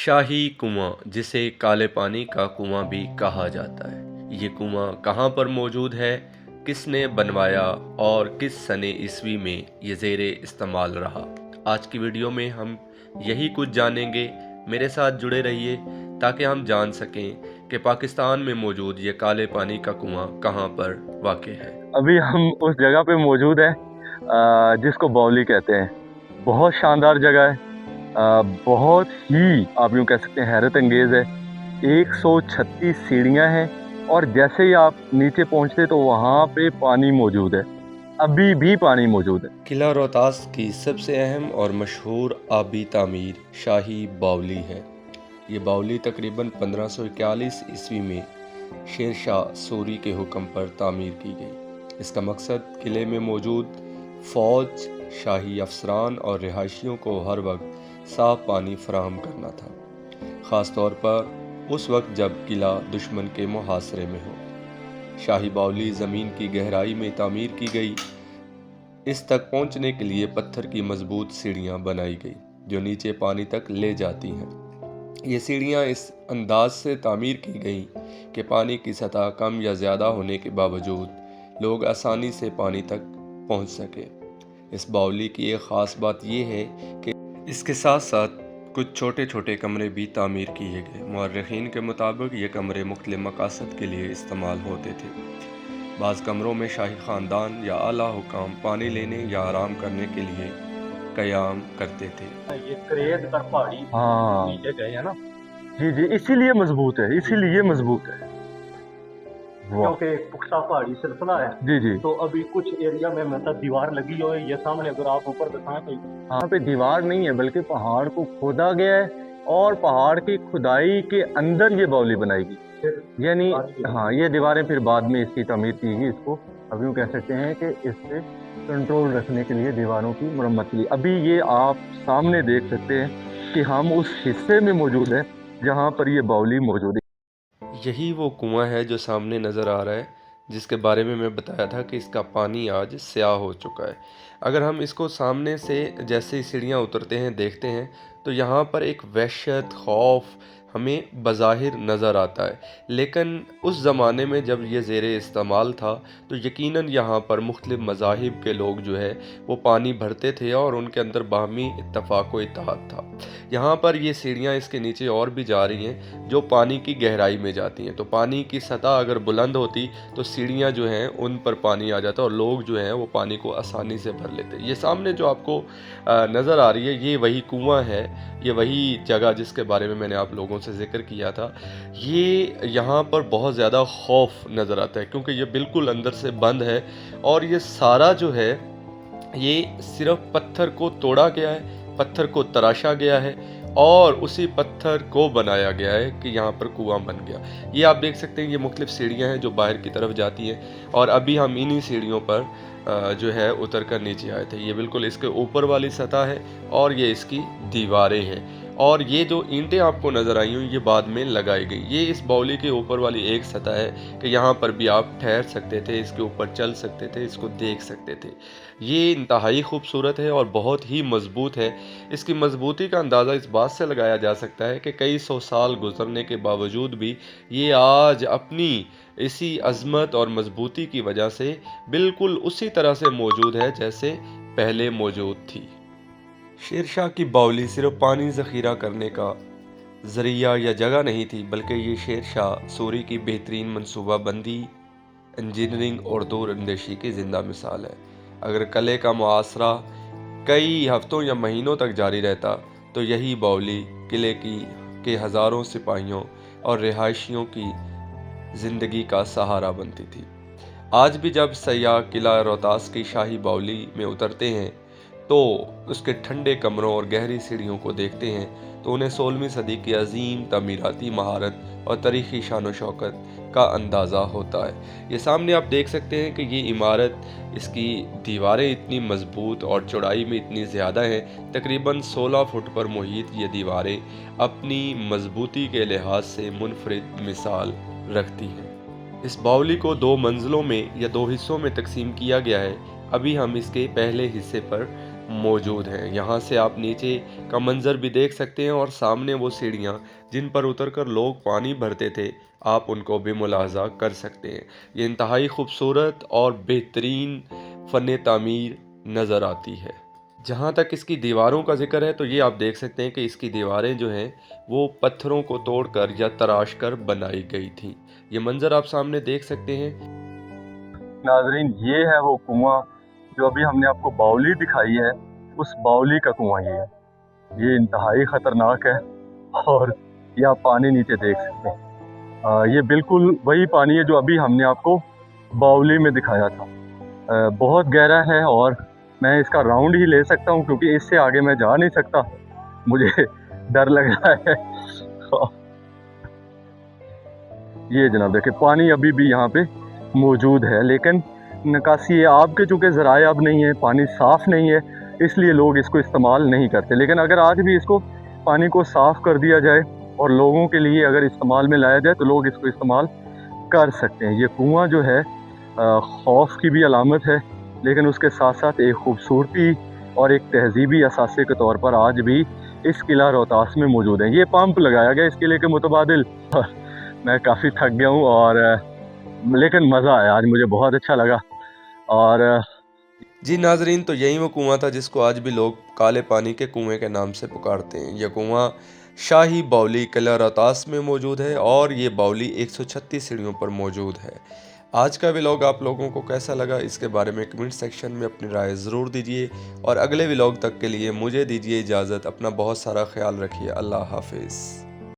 शाही कुआं, जिसे काले पानी का कुआं भी कहा जाता है, ये कुआं कहाँ पर मौजूद है, किसने बनवाया और किस सने ईस्वी में ये ज़ेरे इस्तेमाल रहा। आज की वीडियो में हम यही कुछ जानेंगे। मेरे साथ जुड़े रहिए ताकि हम जान सकें कि पाकिस्तान में मौजूद ये काले पानी का कुआं कहाँ पर वाक़ है। अभी हम उस जगह पे मौजूद हैं जिसको बावली कहते हैं। बहुत शानदार जगह है, बहुत ही आप यूँ कह सकते हैं हैरत अंगेज़ है। 136 सीढ़ियाँ हैं और जैसे ही आप नीचे पहुँचते तो वहाँ पे पानी मौजूद है, अभी भी पानी मौजूद है। किला रोहतास की सबसे अहम और मशहूर आबी तामीर शाही बावली है। ये बावली तकरीबन 1541 ईस्वी में शेर शाह सूरी के हुक्म पर तामीर की गई। इसका मकसद किले में मौजूद फ़ौज, शाही अफसरान और रिहायशियों को हर वक्त साफ़ पानी फराहम करना था, ख़ास तौर पर उस वक्त जब किला दुश्मन के मुहासरे में हो। शाही बावली ज़मीन की गहराई में तामीर की गई। इस तक पहुंचने के लिए पत्थर की मजबूत सीढ़ियां बनाई गई जो नीचे पानी तक ले जाती हैं। ये सीढ़ियां इस अंदाज से तामीर की गई कि पानी की सतह कम या ज़्यादा होने के बावजूद लोग आसानी से पानी तक पहुंच सके। इस बावली की एक ख़ास बात यह है कि इसके साथ साथ कुछ छोटे छोटे कमरे भी तामीर किए गए। मुअर्रिखीन के मुताबिक ये कमरे मुख्तलिफ मकासद के लिए इस्तेमाल होते थे। बाज़ कमरों में शाही ख़ानदान या आला हुकाम पानी लेने या आराम करने के लिए क़याम करते थे। ये करेद कर पहाड़ी हाँ नीचे गए है ना, जी जी, इसीलिए मजबूत है, इसीलिए मजबूत है। वाह क्योंकि एक पुख्ता पहाड़ी सिलसिला है। जी जी, तो अभी कुछ एरिया में मतलब दीवार लगी हुई है, ये सामने अगर आप ऊपर दिखाएं तो यहाँ पे दीवार नहीं है बल्कि पहाड़ को खोदा गया है और पहाड़ की खुदाई के अंदर ये बावली बनाई गई। फिर यानी बाकी हाँ, ये दीवारें फिर बाद में इसकी तमीर की गई। इसको अब यूँ कह सकते हैं कि इस पे कंट्रोल रखने के लिए दीवारों की मरम्मत के लिए। अभी ये आप सामने देख सकते हैं कि हम उस हिस्से में मौजूद हैं जहाँ पर ये बावली मौजूद है। यही वो कुआं है जो सामने नज़र आ रहा है, जिसके बारे में मैं बताया था कि इसका पानी आज स्याह हो चुका है। अगर हम इसको सामने से जैसे ही सीढ़ियाँ उतरते हैं देखते हैं तो यहाँ पर एक वहशत, खौफ हमें बज़ाहिर नज़र आता है, लेकिन उस ज़माने में जब ये ज़ेरे इस्तेमाल था तो यकीनन यहाँ पर मुख्तलिफ़ मज़ाहिब के लोग जो है वो पानी भरते थे और उनके अंदर बाहमी इत्तफ़ाक़ व इत्तेहाद था। यहाँ पर ये सीढ़ियाँ इसके नीचे और भी जा रही हैं जो पानी की गहराई में जाती हैं। तो पानी की सतह अगर बुलंद होती तो सीढ़ियाँ जो हैं उन पर पानी आ जाता और लोग जो हैं वो पानी को आसानी से भर लेते। ये सामने जो आपको नज़र आ रही है ये वही कुआं है, ये वही जगह जिसके बारे में मैंने आप लोगों से ज़िक्र किया था। ये यहाँ पर बहुत ज़्यादा खौफ नज़र आता है क्योंकि ये बिल्कुल अंदर से बंद है और ये सारा जो है ये सिर्फ पत्थर को तोड़ा गया है, पत्थर को तराशा गया है और उसी पत्थर को बनाया गया है कि यहाँ पर कुआं बन गया। ये आप देख सकते हैं, ये मुख्तलिफ सीढ़ियाँ हैं जो बाहर की तरफ जाती हैं और अभी हम इन्हीं सीढ़ियों पर जो है उतर कर नीचे आए थे। ये बिल्कुल इसके ऊपर वाली सतह है और ये इसकी दीवारें हैं और ये जो ईंटें आपको नज़र आई हुई ये बाद में लगाई गई। ये इस बावली के ऊपर वाली एक सतह है कि यहाँ पर भी आप ठहर सकते थे, इसके ऊपर चल सकते थे, इसको देख सकते थे। ये इंतहाई खूबसूरत है और बहुत ही मजबूत है। इसकी मजबूती का अंदाज़ा इस बात से लगाया जा सकता है कि कई सौ साल गुजरने के बावजूद भी ये आज अपनी इसी अज़मत और मजबूती की वजह से बिल्कुल उसी तरह से मौजूद है जैसे पहले मौजूद थी। शेर शाह की बावली सिर्फ पानी ज़ख़ीरा करने का ज़रिया या जगह नहीं थी, बल्कि ये शेर शाह सूरी की बेहतरीन मनसूबा बंदी, इंजीनियरिंग और दूर अंदेशी की ज़िंदा मिसाल है। अगर किले का मुआसरा कई हफ्तों या महीनों तक जारी रहता तो यही बावली किले के हज़ारों सिपाहियों और रिहायशियों की ज़िंदगी का सहारा बनती थी। आज भी जब सयाह किला रोहतास की शाही बावली में उतरते हैं तो उसके ठंडे कमरों और गहरी सीढ़ियों को देखते हैं तो उन्हें 16वीं सदी की अजीम तमीराती महारत और तारीख़ी शान व शौकत का अंदाज़ा होता है। ये सामने आप देख सकते हैं कि ये इमारत, इसकी दीवारें इतनी मजबूत और चौड़ाई में इतनी ज़्यादा हैं, तकरीबन 16 फुट पर मुहित ये दीवारें अपनी मजबूती के लिहाज से मुनफरिद मिसाल रखती हैं। इस बावली को 2 मंजिलों में या 2 हिस्सों में तकसीम किया गया है। अभी हम इसके पहले हिस्से पर मौजूद हैं। यहाँ से आप नीचे का मंजर भी देख सकते हैं और सामने वो सीढ़ियाँ जिन पर उतरकर लोग पानी भरते थे, आप उनको भी मुलाहजा कर सकते हैं। ये इंतहाई खूबसूरत और बेहतरीन फ़न तामीर नज़र आती है। जहाँ तक इसकी दीवारों का ज़िक्र है तो ये आप देख सकते हैं कि इसकी दीवारें जो हैं वो पत्थरों को तोड़कर या तराश कर बनाई गई थी। ये मंजर आप सामने देख सकते हैं। नाजरीन, ये है वो कुआं जो अभी हमने आपको बावली दिखाई है, उस बावली का कुआं ये है। ये इंतहाई ख़तरनाक है और ये आप पानी नीचे देख सकते हैं। ये बिल्कुल वही पानी है जो अभी हमने आपको बावली में दिखाया था। बहुत गहरा है और मैं इसका राउंड ही ले सकता हूँ क्योंकि इससे आगे मैं जा नहीं सकता, मुझे डर लग रहा है। ये जनाब देखिए, पानी अभी भी यहाँ पे मौजूद है, लेकिन निकासी आब के चूँकि ज़राए अब नहीं है, पानी साफ़ नहीं है, इसलिए लोग इसको इस्तेमाल नहीं करते। लेकिन अगर आज भी इसको पानी को साफ़ कर दिया जाए और लोगों के लिए अगर इस्तेमाल में लाया जाए तो लोग इसको इस्तेमाल कर सकते हैं। ये कुआं जो है खौफ की भी अलामत है, लेकिन उसके साथ साथ एक खूबसूरती और एक तहजीबी असासे के तौर पर आज भी इस किला रोहतास में मौजूद है। ये पंप लगाया गया इस किले के मुतबादिल। मैं काफ़ी थक गया हूँ और लेकिन मज़ा आया, आज मुझे बहुत अच्छा लगा। और जी नाजरीन, तो यही वो कुआं था जिसको आज भी लोग काले पानी के कुएं के नाम से पुकारते हैं। यह कुआं शाही बावली किला रोहतास में मौजूद है और ये बावली 136 सीढ़ियों पर मौजूद है। आज का व्लॉग आप लोगों को कैसा लगा, इसके बारे में कमेंट सेक्शन में अपनी राय ज़रूर दीजिए और अगले व्लॉग तक के लिए मुझे दीजिए इजाज़त। अपना बहुत सारा ख्याल रखिए। अल्लाह हाफिज़।